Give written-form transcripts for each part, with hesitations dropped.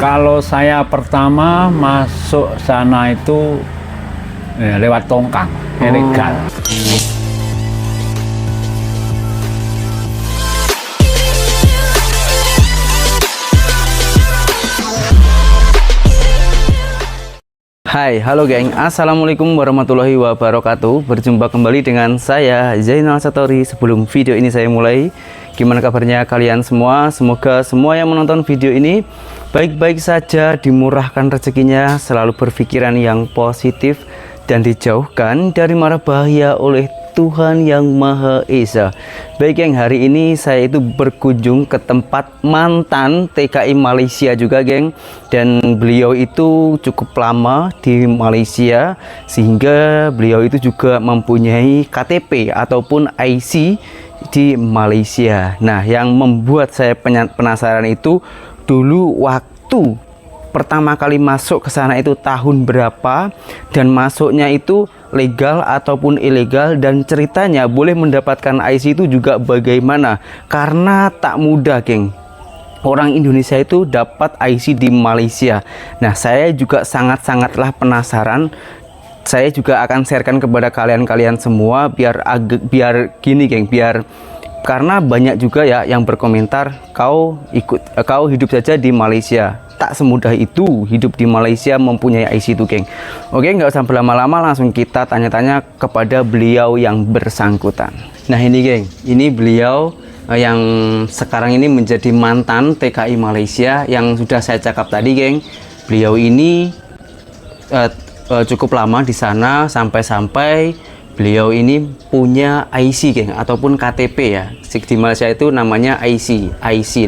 Kalau saya pertama masuk sana itu lewat tongkang, ilegal. Hai, halo geng, assalamualaikum warahmatullahi wabarakatuh. Berjumpa kembali dengan saya Zainal Satori. Sebelum video ini saya mulai, gimana kabarnya kalian semua? Semoga semua yang menonton video ini baik-baik saja, dimurahkan rezekinya, selalu berpikiran yang positif, dan dijauhkan dari mara bahaya oleh Tuhan yang Maha Esa. Baik geng, hari ini saya itu berkunjung ke tempat mantan TKI Malaysia juga geng. Dan beliau itu cukup lama di Malaysia, sehingga beliau itu juga mempunyai KTP ataupun IC di Malaysia. Nah, yang membuat saya penasaran itu, dulu waktu pertama kali masuk ke sana itu tahun berapa, dan masuknya itu legal ataupun ilegal, dan ceritanya boleh mendapatkan IC itu juga bagaimana, karena tak mudah geng orang Indonesia itu dapat IC di Malaysia. Nah, saya juga sangat-sangatlah penasaran. Saya juga akan sharekan kepada kalian semua biar gini geng, biar karena banyak juga ya yang berkomentar kau hidup saja di Malaysia. Tak semudah itu hidup di Malaysia mempunyai IC itu geng. Oke, nggak usah berlama-lama, langsung kita tanya-tanya kepada beliau yang bersangkutan. Nah ini geng, ini beliau yang sekarang ini menjadi mantan TKI Malaysia yang sudah saya cakap tadi geng. Beliau ini cukup lama di sana, sampai-sampai beliau ini punya IC geng, ataupun KTP ya. Di Malaysia itu namanya IC.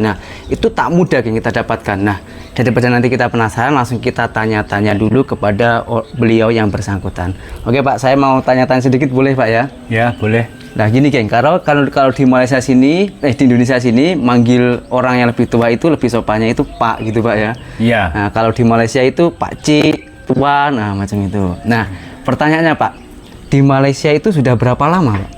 Nah, itu tak mudah geng kita dapatkan. Nah, daripada nanti kita penasaran, langsung kita tanya-tanya dulu kepada beliau yang bersangkutan. Oke Pak, saya mau tanya-tanya sedikit boleh Pak ya? Ya, boleh. Nah gini geng, kalau di Malaysia sini, di Indonesia sini, manggil orang yang lebih tua itu lebih sopannya itu Pak gitu Pak ya? Iya. Nah, kalau di Malaysia itu Pak Cik, Tuan, nah macam itu. Nah, pertanyaannya Pak, di Malaysia itu sudah berapa lama Pak?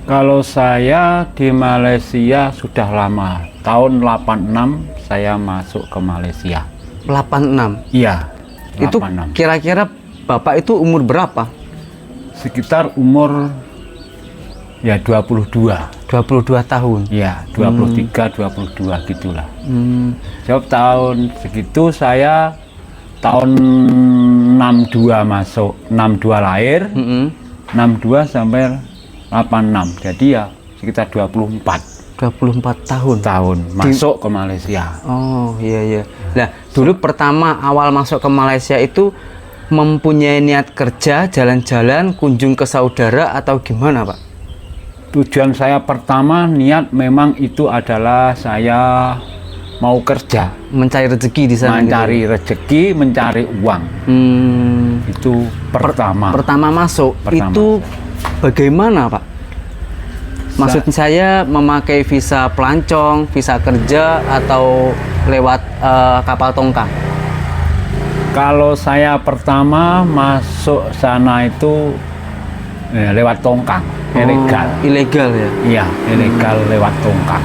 Kalau saya di Malaysia sudah lama. Tahun 86 saya masuk ke Malaysia. 86? Iya, 86. Itu kira-kira Bapak itu umur berapa? Sekitar umur ya 22. 22 tahun? Iya, 23, 22 gitulah. Jawab tahun segitu saya tahun 62 masuk, 62 lahir, 62 sampai 86. Jadi ya sekitar 24 tahun masuk ke Malaysia. Oh iya. Nah dulu pertama awal masuk ke Malaysia itu mempunyai niat kerja, jalan-jalan, kunjung ke saudara, atau gimana Pak? Tujuan saya pertama niat memang itu adalah saya mau kerja, mencari rezeki di sana. mencari rezeki, mencari uang. Itu pertama masuk. Itu bagaimana Pak? Maksud saya memakai visa pelancong, visa kerja, atau lewat kapal tongkang? Kalau saya pertama masuk sana itu lewat tongkang, ilegal. Ilegal ya? Iya, ilegal lewat tongkang.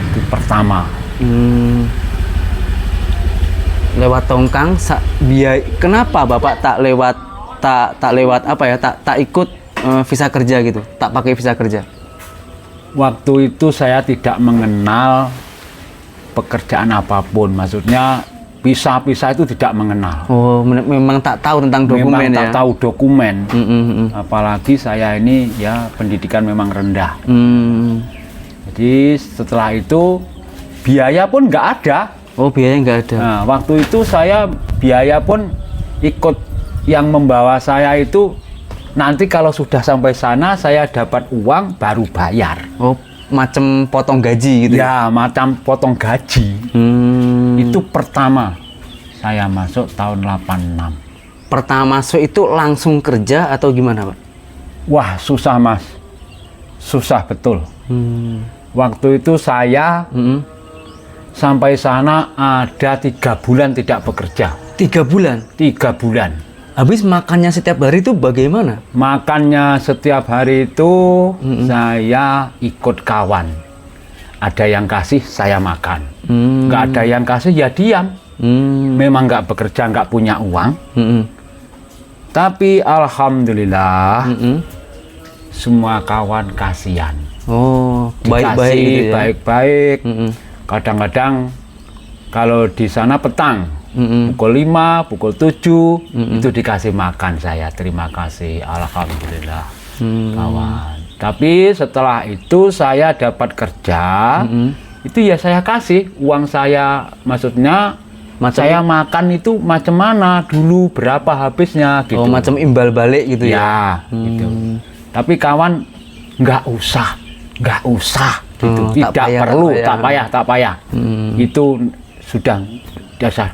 Itu pertama. Lewat tongkang. Kenapa Bapak tak lewat apa ya? Tak ikut visa kerja gitu, tak pakai visa kerja? Waktu itu saya tidak mengenal pekerjaan apapun, maksudnya visa itu tidak mengenal. Oh, memang tak tahu tentang dokumen. Memang ya? tak tahu dokumen. Apalagi saya ini ya pendidikan memang rendah. Jadi setelah itu biaya pun nggak ada. Oh, biaya nggak ada. Nah, waktu itu saya biaya pun ikut, yang membawa saya itu nanti kalau sudah sampai sana saya dapat uang baru bayar. Oh, macam potong gaji gitu? Ya, macam potong gaji. Itu pertama saya masuk tahun 86. Pertama masuk itu langsung kerja atau gimana Pak? Wah, susah Mas. Susah betul. Waktu itu saya sampai sana ada 3 bulan tidak bekerja. 3 bulan? 3 bulan. Habis makannya setiap hari itu bagaimana? Makannya setiap hari itu saya ikut kawan. ada yang kasih saya makan, nggak ada yang kasih ya diam. Memang nggak bekerja, nggak punya uang, tapi alhamdulillah semua kawan kasihan. Oh, baik-baik gitu ya? Baik-baik. Kadang-kadang kalau di sana petang, pukul 5, pukul 7, itu dikasih makan saya. Terima kasih, alhamdulillah, kawan. Tapi setelah itu saya dapat kerja, itu ya saya kasih uang saya, maksudnya saya makan itu macam mana dulu, berapa habisnya gitu. Oh, macam imbal balik gitu ya? Ya, gitu. Tapi kawan nggak usah gitu, tidak perlu, tak payah. Itu sudah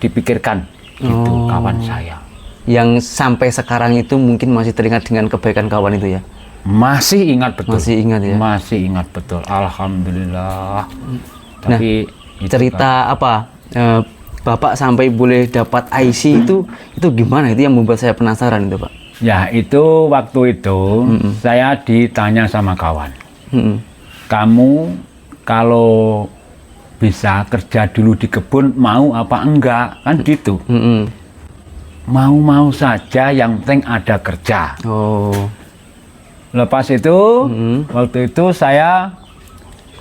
dipikirkan gitu, kawan saya. Yang sampai sekarang itu mungkin masih teringat dengan kebaikan kawan itu ya? Masih ingat betul. Masih ingat ya? Masih ingat betul, alhamdulillah. Tapi cerita apa? Bapak sampai boleh dapat IC itu gimana? Itu yang membuat saya penasaran itu, Pak. Ya, itu waktu itu saya ditanya sama kawan. Kamu kalau bisa kerja dulu di kebun mau apa enggak? Kan gitu. Mau-mau saja, yang penting ada kerja. Oh. Lepas itu, waktu itu saya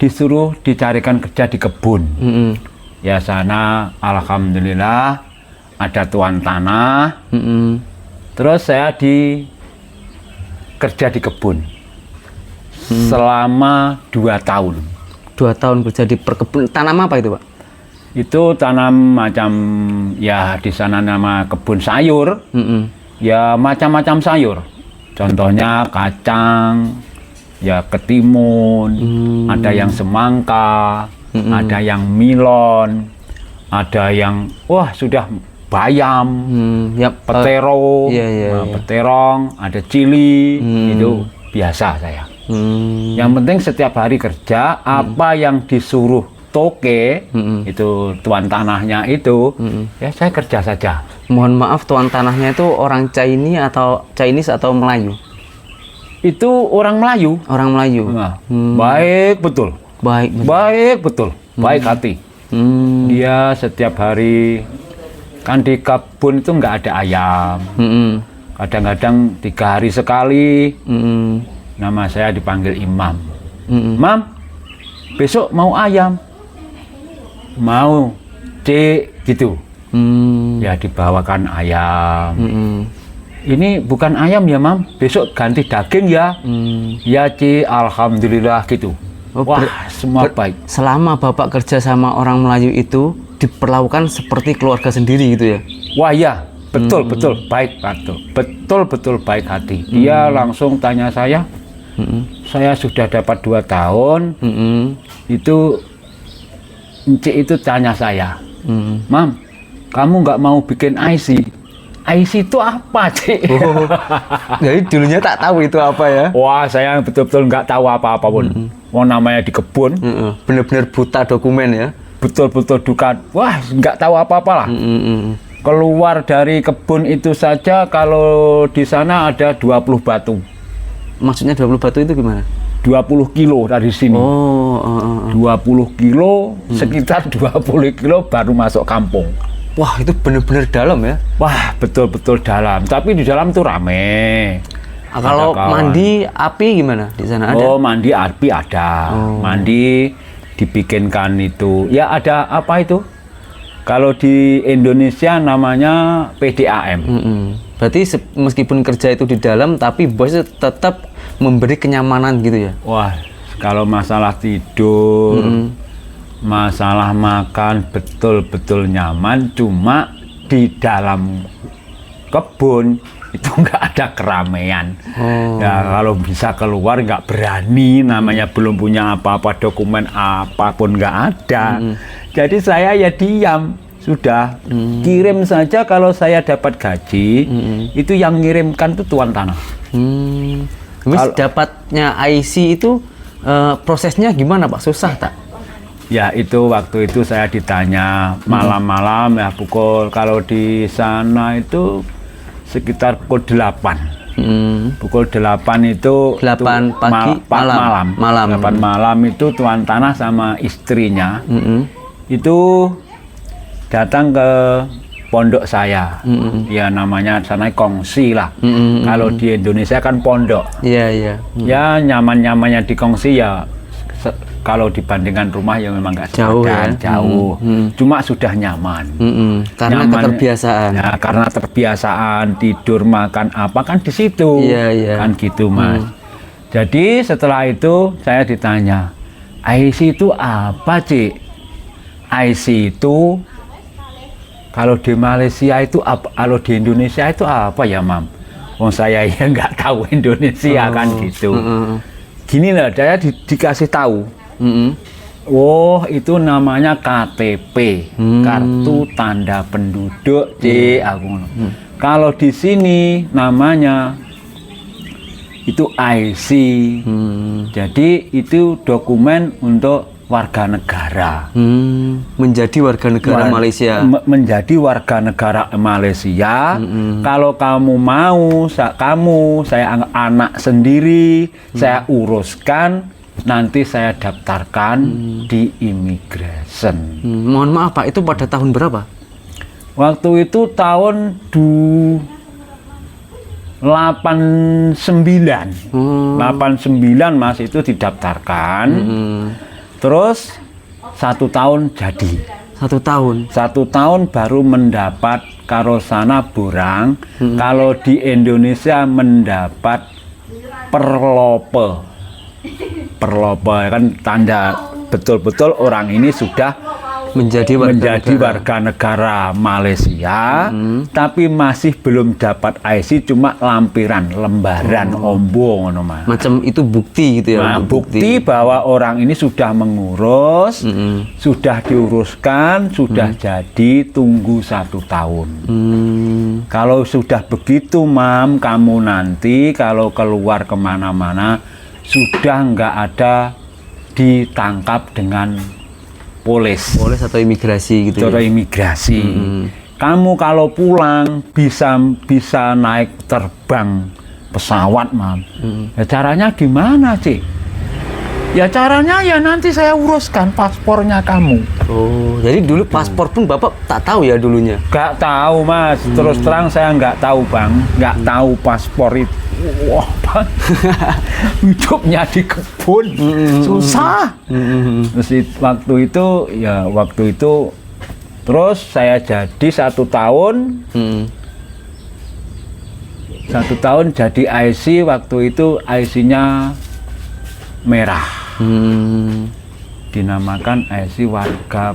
disuruh dicarikan kerja di kebun. Ya sana alhamdulillah ada tuan tanah. Terus saya kerja di kebun selama 2 tahun. 2 tahun kerja di perkebun. Tanam apa itu, Pak? Itu tanam macam, ya di sana nama kebun sayur. Ya macam-macam sayur. Contohnya kacang, ya ketimun, ada yang semangka, ada yang milon, ada yang sudah bayam, petero, peterong, ada cili, itu biasa saya. Yang penting setiap hari kerja, apa yang disuruh toke, itu tuan tanahnya itu, ya saya kerja saja. Mohon maaf, tuan tanahnya itu orang Chinese atau Melayu? Itu orang Melayu. Orang Melayu. Baik betul. Baik betul. Baik hati. Dia setiap hari, kan di kebun itu nggak ada ayam. Kadang-kadang 3 hari sekali. Nama saya dipanggil Imam. Mam, besok mau ayam? Mau, Cik, gitu. Ya dibawakan ayam. Ini bukan ayam ya, Mam, besok ganti daging ya. Ya, Cik, alhamdulillah gitu. Wah, semua baik. Selama Bapak kerja sama orang Melayu itu diperlakukan seperti keluarga sendiri gitu ya? Wah, ya, betul baik, betul baik hati. Dia langsung tanya saya. Saya sudah dapat 2 tahun. Itu Encik itu tanya saya, Mam, kamu nggak mau bikin IC? IC itu apa, Cik? Jadi dulunya tak tahu itu apa ya? Wah, saya betul-betul nggak tahu apa-apa pun. Mau namanya di kebun, bener-bener buta dokumen ya? Betul-betul duka. Wah, nggak tahu apa-apa lah. Keluar dari kebun itu saja, kalau di sana ada 20 batu. Maksudnya 20 batu itu gimana? 20 kilo dari sini. 20 kilo, sekitar 20 kilo baru masuk kampung. Wah, itu bener-bener dalam ya? Wah, betul-betul dalam. Tapi di dalam tuh rame. Kalau mandi api gimana di sana ada? Oh, mandi api ada. Mandi dibikinkan itu. Ya ada apa itu? Kalau di Indonesia namanya PDAM. Berarti meskipun kerja itu di dalam, tapi bosnya tetap memberi kenyamanan gitu ya? Wah, kalau masalah tidur, masalah makan betul-betul nyaman. Cuma di dalam kebun itu nggak ada keramaian. Ya kalau bisa keluar nggak berani, namanya belum punya apa-apa, dokumen apapun nggak ada. Jadi saya ya diam, sudah kirim saja. Kalau saya dapat gaji, itu yang ngirimkan tuh tuan tanah. Terus dapatnya IC itu prosesnya gimana, Pak? Susah tak? Ya itu waktu itu saya ditanya malam-malam ya, kalau di sana itu sekitar pukul 8. Pukul 8 itu 8 pagi, malam. 8 malam itu tuan tanah sama istrinya itu datang ke pondok saya. Ya namanya sana kongsi lah. Kalau di Indonesia kan pondok. Iya. Ya nyaman-nyamannya di kongsi ya kalau dibandingkan rumah ya memang nggak jauh ya. Jauh. Cuma sudah nyaman. Karena nyaman, keterbiasaan. Ya, karena terbiasaan tidur makan apa kan di situ. Iya. Kan gitu Mas. Jadi setelah itu saya ditanya, IC itu apa Cik? IC itu kalau di Malaysia itu apa? Kalau di Indonesia itu apa ya Mam? Oh saya ya nggak tahu Indonesia kan gitu. Gini lah, saya dikasih tahu. Oh, itu namanya KTP, kartu tanda penduduk, aku. Kalau di sini namanya itu IC. Jadi itu dokumen untuk warga negara. Menjadi warga negara Malaysia. Menjadi warga negara Malaysia. Kalau kamu mau, saya anak sendiri, saya uruskan, nanti saya daftarkan di immigration. Mohon maaf Pak, itu pada tahun berapa? Waktu itu tahun 89. 89 Mas itu didaftarkan. Terus 1 tahun jadi. 1 tahun. 1 tahun baru mendapat karosana borang. Kalau di Indonesia mendapat perlope. Perlope kan tanda betul-betul orang ini sudah menjadi warga negara Malaysia, tapi masih belum dapat IC, cuma lembaran ombo ngono Mas. Macam itu bukti gitu ya. Nah, bukti bahwa orang ini sudah mengurus, sudah diuruskan, sudah jadi, tunggu 1 tahun. Kalau sudah begitu Mam, kamu nanti kalau keluar kemana-mana sudah nggak ada ditangkap dengan polis atau imigrasi gitu. Atau imigrasi. Kamu kalau pulang bisa naik terbang pesawat Mam. Ya caranya gimana Cik? Ya caranya ya nanti saya uruskan paspornya kamu. Oh, jadi dulu paspor pun Bapak tak tahu ya dulunya? Gak tahu Mas, terus terang saya nggak tahu Bang, nggak tahu paspor itu. Wah Bang, hidupnya di kebun, susah. Terus waktu itu terus saya jadi 1 tahun. 1 tahun jadi IC, waktu itu IC-nya merah. Dinamakan IC warga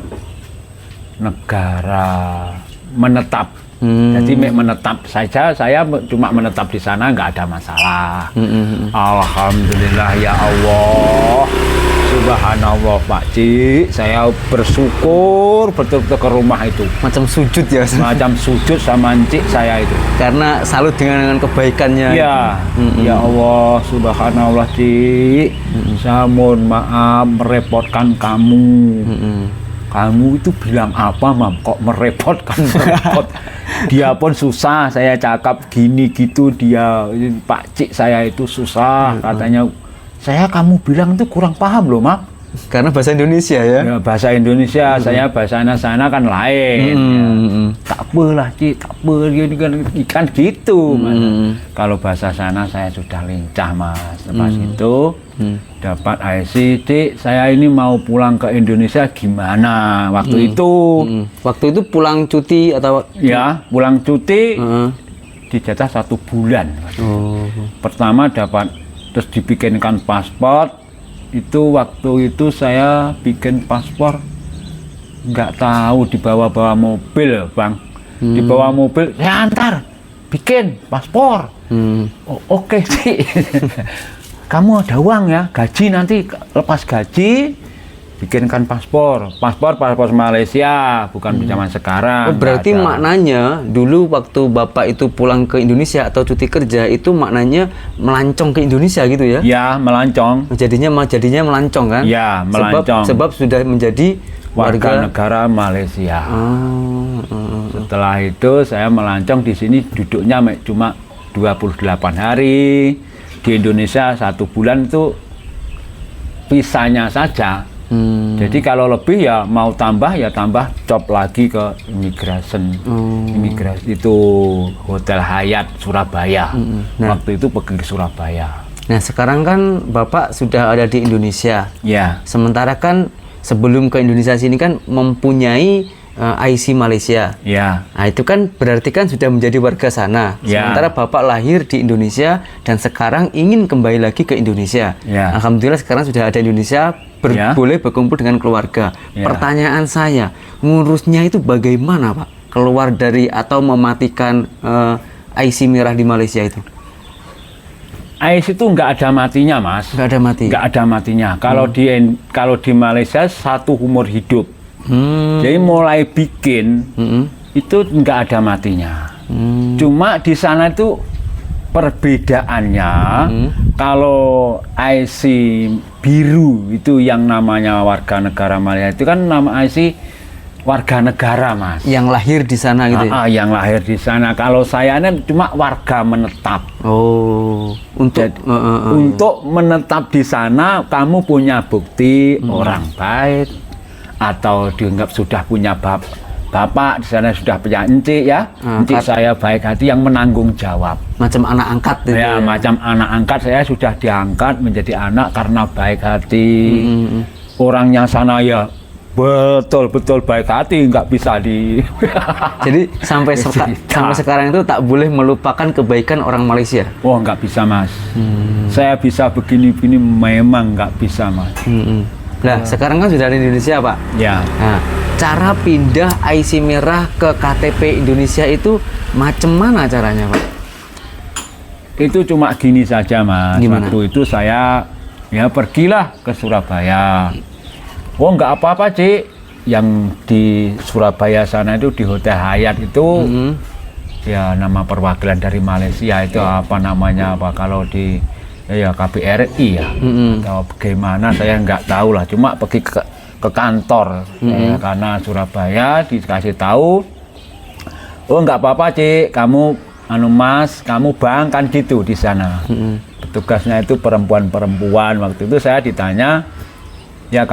negara menetap. Jadi menetap saja, saya cuma menetap di sana nggak ada masalah. Alhamdulillah ya Allah, subhanallah Pak Cik, saya bersyukur betul-betul ke rumah itu. Macam sujud ya? Macam sujud sama Cik saya itu. Karena salut dengan kebaikannya. Ya, ya Allah, subhanallah Cik, saya mohon maaf merepotkan kamu. Kamu itu bilang apa Mam? Kok merepotkan? Dia pun susah, saya cakap gini gitu, dia Pak Cik saya itu susah, katanya kamu bilang itu kurang paham loh Mam. Karena bahasa Indonesia ya? Ya bahasa Indonesia, saya bahasa sana kan lain. Tak apalah Cik, tak apa, kan gitu Mas. Kalau bahasa sana saya sudah lincah Mas. Lepas itu dapat IC, Cik, saya ini mau pulang ke Indonesia gimana waktu itu? Waktu itu pulang cuti atau? Ya, pulang cuti dijatah 1 bulan. Pertama dapat, terus dibikinkan paspor. Itu waktu itu saya bikin paspor nggak tahu, dibawa-bawa mobil Bang. Dibawa mobil, saya antar bikin paspor. Oke sih. Kamu ada uang ya, gaji nanti lepas gaji bikinkan paspor Malaysia, bukan zaman sekarang. Oh, berarti maknanya dulu waktu Bapak itu pulang ke Indonesia atau cuti kerja itu maknanya melancong ke Indonesia gitu ya? Ya, melancong. Jadinya melancong kan? Ya, melancong. Sebab sudah menjadi warga negara Malaysia. Setelah itu saya melancong di sini, duduknya cuma 28 hari, di Indonesia 1 bulan itu visanya saja. Jadi kalau lebih ya mau tambah ya tambah job lagi ke imigrasi itu Hotel Hyatt Surabaya. Waktu itu pergi ke Surabaya. Nah sekarang kan Bapak sudah ada di Indonesia. Ya. Sementara kan sebelum ke Indonesia sini kan mempunyai IC Malaysia. Ya. Nah itu kan berarti kan sudah menjadi warga sana. Ya. Sementara Bapak lahir di Indonesia dan sekarang ingin kembali lagi ke Indonesia. Ya. Alhamdulillah sekarang sudah ada Indonesia, Ya. boleh berkumpul dengan keluarga. Ya. Pertanyaan saya, ngurusnya itu bagaimana Pak? Keluar dari atau mematikan IC merah di Malaysia itu? IC itu nggak ada matinya, Mas. Nggak ada mati? Nggak ada matinya. Kalau di Malaysia 1 umur hidup. Jadi mulai bikin itu nggak ada matinya. Cuma di sana itu perbedaannya kalau IC biru itu yang namanya warga negara Malaysia itu kan nama IC warga negara, Mas. Yang lahir di sana gitu ya? Yang lahir di sana. Kalau saya ini cuma warga menetap. Oh, untuk menetap di sana kamu punya bukti orang baik atau dianggap sudah punya bapak di sana, sudah punya encik ya. Encik saya baik hati yang menanggung jawab. Macam anak angkat gitu ya, macam anak angkat saya sudah diangkat menjadi anak karena baik hati. Orangnya sana ya betul-betul baik hati, nggak bisa di. Jadi sampai sekarang itu tak boleh melupakan kebaikan orang Malaysia. Oh, nggak bisa, Mas. Saya bisa begini-begini memang nggak bisa, Mas. Nah, sekarang kan sudah di Indonesia, Pak. Ya. Nah, cara pindah IC merah ke KTP Indonesia itu macam mana caranya, Pak? Itu cuma gini saja, Mas. Gimana? Waktu itu saya ya pergilah ke Surabaya. Oh, nggak apa-apa, Cik. Yang di Surabaya sana itu di Hotel Hyatt itu ya nama perwakilan dari Malaysia itu apa namanya apa kalau di ya KBRI ya atau bagaimana saya nggak tahu lah. Cuma pergi ke kantor ya, karena Surabaya dikasih tahu. Oh, nggak apa-apa, Cik. Kamu Mas, kamu bang kan gitu di sana. Petugasnya itu perempuan-perempuan. Waktu itu saya ditanya, ya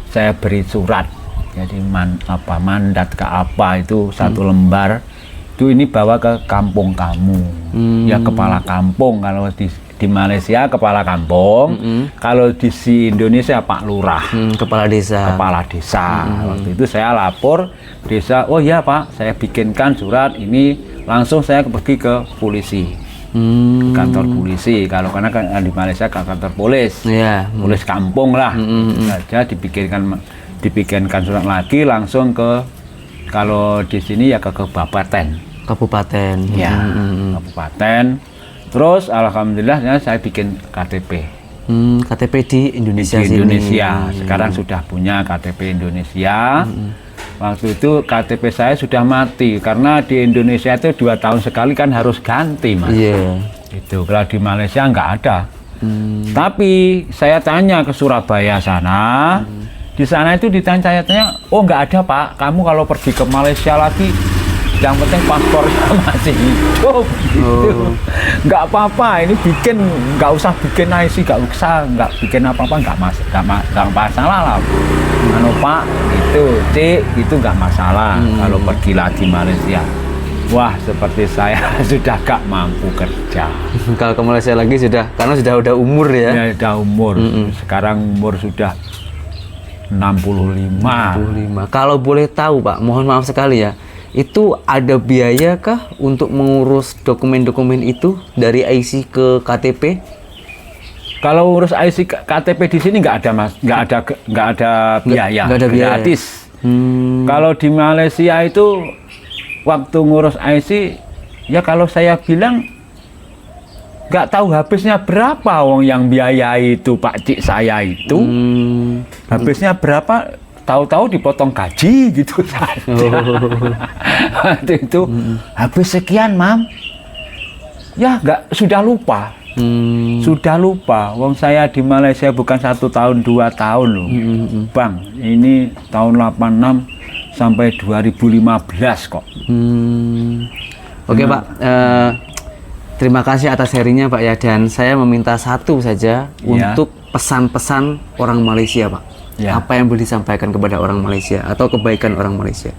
saya beri surat, jadi mandat ke apa itu 1 lembar, itu ini bawa ke kampung kamu, ya kepala kampung kalau di Malaysia kepala kampung, kalau di Indonesia Pak Lurah, kepala desa. Waktu itu saya lapor desa, oh ya Pak, saya bikinkan surat ini, langsung saya pergi ke polisi. Kantor polisi, kalau karena kan di Malaysia kantor polis, polis kampung lah, saja dibikinkan surat lagi langsung ke, kalau di sini ya ke kabupaten, ya kabupaten. Terus alhamdulillah saya bikin KTP. KTP di Indonesia. Sekarang sudah punya KTP Indonesia. Waktu itu KTP saya sudah mati karena di Indonesia itu 2 tahun sekali kan harus ganti, Mas. Itu kalau di Malaysia nggak ada. Tapi saya tanya ke Surabaya sana, di sana itu ditanya, oh nggak ada Pak. Kamu kalau pergi ke Malaysia lagi, yang penting paspornya masih hidup. Gitu. Nggak apa-apa, ini nggak usah bikin IC, nggak bikin apa-apa, nggak masalah lah. Pak, itu Cik, itu nggak masalah kalau pergi lagi Malaysia. Wah, seperti saya sudah gak mampu kerja. Kalau ke Malaysia lagi karena sudah umur ya? Ya, sudah umur. Sekarang umur sudah 65. Kalau boleh tahu Pak, mohon maaf sekali ya, itu ada biaya kah untuk mengurus dokumen-dokumen itu dari IC ke KTP? Kalau urus IC KTP di sini nggak ada, Mas, nggak ada biaya, gratis. Kalau di Malaysia itu waktu ngurus IC, ya kalau saya bilang nggak tahu habisnya berapa, wong yang biaya itu Pak Cik saya itu habisnya berapa, tahu-tahu dipotong gaji gitu saja. Waktu itu habis sekian, Mam. Ya sudah lupa. Wong saya di Malaysia bukan 1 tahun 2 tahun loh, Bang. Ini tahun 86 sampai 2015 kok. Oke Pak, Terima kasih atas sharingnya Pak ya, dan saya meminta satu saja untuk pesan-pesan orang Malaysia Pak. Apa yang boleh disampaikan kepada orang Malaysia atau kebaikan orang Malaysia?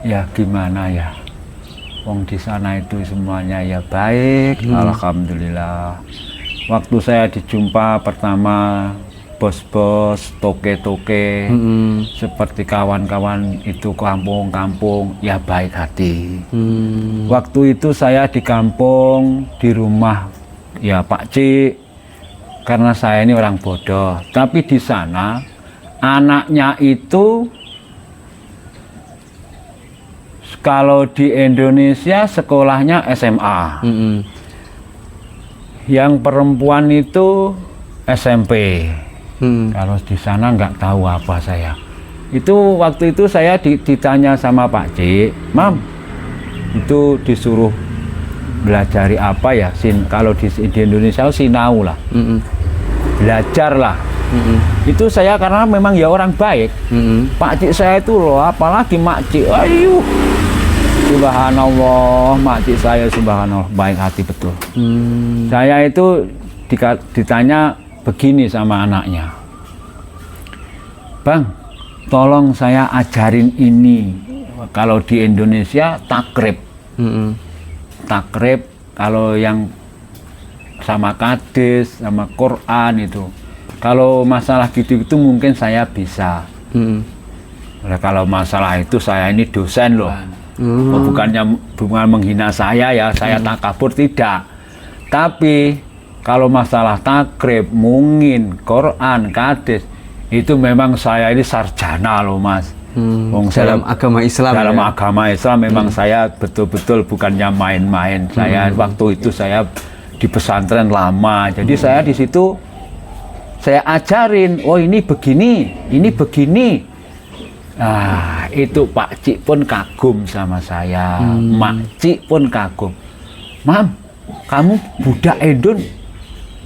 Ya gimana ya, wong di sana itu semuanya ya baik, alhamdulillah. Waktu saya dijumpa pertama bos-bos, toke-toke, seperti kawan-kawan itu kampung-kampung, ya baik hati. Waktu itu saya di kampung, di rumah ya Pak Cik, karena saya ini orang bodoh. Tapi di sana anaknya itu, kalau di Indonesia sekolahnya SMA, yang perempuan itu SMP. Kalau di sana nggak tahu apa saya. Itu waktu itu saya ditanya sama Pak Cik, Mam, itu disuruh belajari apa ya? Kalau di Indonesia sinau lah, belajar lah. Itu saya karena memang ya orang baik. Pak Cik saya itu loh, apalagi Mak Cik, ayo, subhanallah, Mak Cik saya subhanallah baik hati betul. Saya itu ditanya begini sama anaknya, Bang, tolong saya ajarin ini. Kalau di Indonesia takrib, takrib. Kalau yang sama kadis, sama Quran itu, kalau masalah gitu mungkin saya bisa. Kalau masalah itu saya ini dosen loh, bukan menghina saya ya, saya takabur tidak. Tapi kalau masalah takrib, mungin, Quran, kadis, itu memang saya ini sarjana loh Mas. Dalam agama Islam. Dalam ya? agama Islam memang saya betul-betul bukannya main-main. Saya waktu itu saya di pesantren lama, jadi saya di situ saya ajarin, oh ini begini, ini begini. Nah itu Pak Cik pun kagum sama saya, Mak Cik pun kagum. Mam, kamu budak Indon.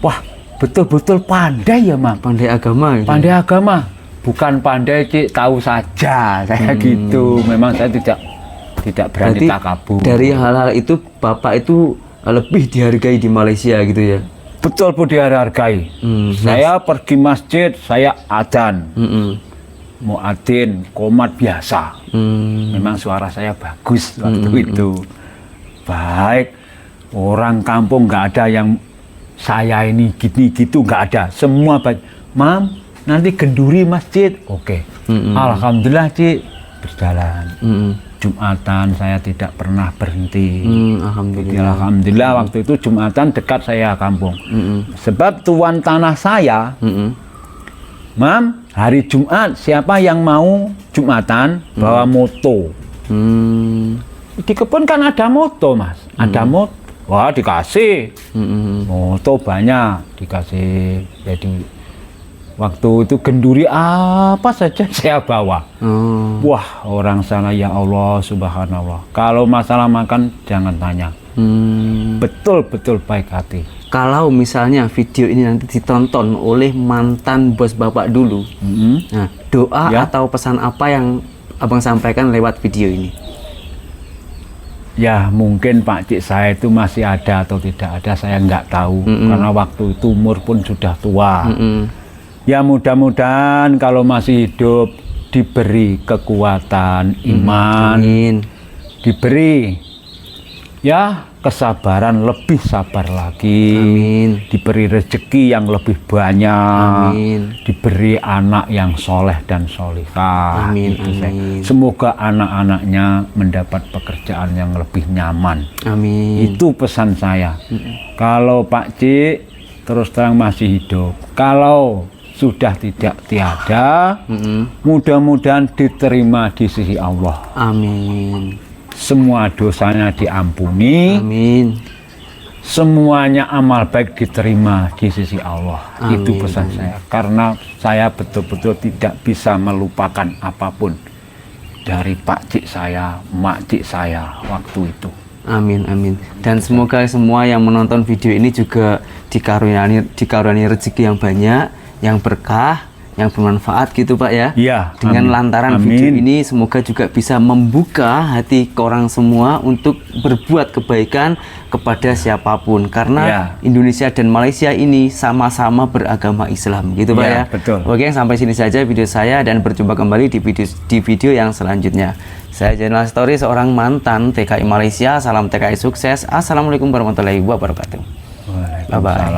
Wah, betul-betul pandai ya, Mam. Pandai agama. Gitu. Pandai agama. Bukan pandai Cik, tahu saja. Saya gitu. Memang saya tidak berani takabur. Dari hal-hal itu Bapak itu lebih dihargai di Malaysia gitu ya. Betul pun dihargai. Saya pergi masjid, saya adzan. Muadzin, qomat biasa. Memang suara saya bagus waktu itu. Baik. Orang kampung nggak ada yang saya ini gini gitu, nggak ada, semua baik. Mam, nanti genduri masjid, oke. Alhamdulillah Cik, berjalan. Jumatan saya tidak pernah berhenti. Alhamdulillah waktu itu Jumatan dekat saya kampung. Sebab tuan tanah saya, Mam, hari Jumat siapa yang mau Jumatan bawa moto. Di kebun kan ada moto Mas, ada moto. Wah dikasih, moto banyak dikasih. Jadi waktu itu genduri apa saja saya bawa. Wah orang sana ya Allah subhanallah. Kalau masalah makan jangan tanya. Betul-betul baik hati. Kalau misalnya video ini nanti ditonton oleh mantan bos Bapak dulu, nah doa atau pesan apa yang Abang sampaikan lewat video ini? Ya mungkin Pak Cik saya itu masih ada atau tidak ada saya nggak tahu, karena waktu itu umur pun sudah tua. Ya mudah-mudahan kalau masih hidup diberi kekuatan iman, diberi ya kesabaran, lebih sabar lagi, diberi rezeki yang lebih banyak, diberi anak yang soleh dan solihah. Semoga anak-anaknya mendapat pekerjaan yang lebih nyaman. Itu pesan saya. Kalau Pak Cik terus terang masih hidup, kalau sudah tidak tiada, mudah-mudahan diterima di sisi Allah. Semua dosanya diampuni. Semuanya amal baik diterima di sisi Allah. Itu pesan saya. Karena saya betul-betul tidak bisa melupakan apapun dari Pak Cik saya, Mak Cik saya waktu itu. Amin. Dan semoga semua yang menonton video ini juga dikaruniai rezeki yang banyak, yang berkah, yang bermanfaat gitu Pak ya. Iya. Dengan amin. lantaran Amin. video ini semoga juga bisa membuka hati korang semua untuk berbuat kebaikan kepada siapapun, karena Ya. Indonesia dan Malaysia ini sama-sama beragama Islam gitu Pak Ya, ya. betul. Oke, sampai sini saja video saya dan berjumpa kembali di video yang selanjutnya. Saya Zainal Satori, seorang mantan TKI Malaysia. Salam TKI sukses. Assalamualaikum warahmatullahi wabarakatuh. Bye bye.